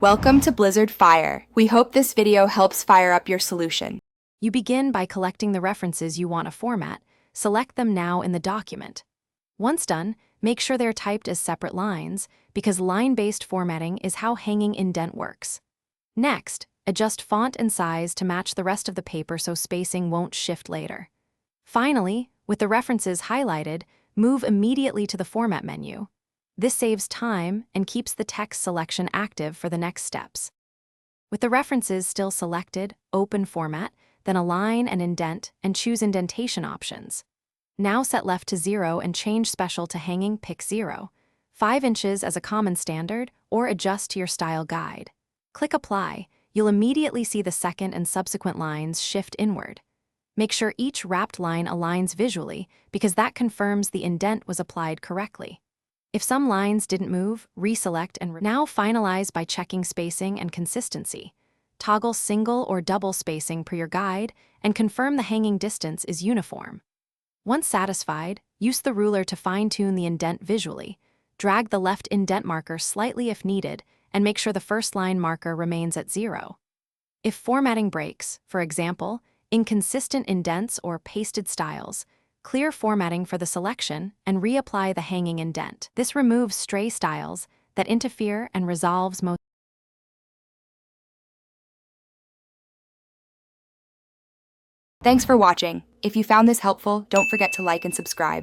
Welcome to Blizzard Fire. We hope this video helps fire up your solution. You begin by collecting the references you want to format. Select them now in the document. Once done, make sure they're typed as separate lines, because line-based formatting is how hanging indent works. Next, adjust font and size to match the rest of the paper so spacing won't shift later. Finally, with the references highlighted, move immediately to the Format menu. This saves time and keeps the text selection active for the next steps. With the references still selected, open Format, then align and indent and choose indentation options. Now set left to 0 and change special to hanging pick 0, 5 inches as a common standard, or adjust to your style guide. Click Apply. You'll immediately see the second and subsequent lines shift inward. Make sure each wrapped line aligns visually, because that confirms the indent was applied correctly. If some lines didn't move, reselect and now finalize by checking spacing and consistency. Toggle single or double spacing per your guide and confirm the hanging distance is uniform. Once satisfied, use the ruler to fine-tune the indent visually. Drag the left indent marker slightly if needed and make sure the first line marker remains at 0. If formatting breaks, for example, inconsistent indents or pasted styles, clear formatting for the selection and reapply the hanging indent. This removes stray styles that interfere and resolves most. Thanks for watching. If you found this helpful, don't forget to like and subscribe.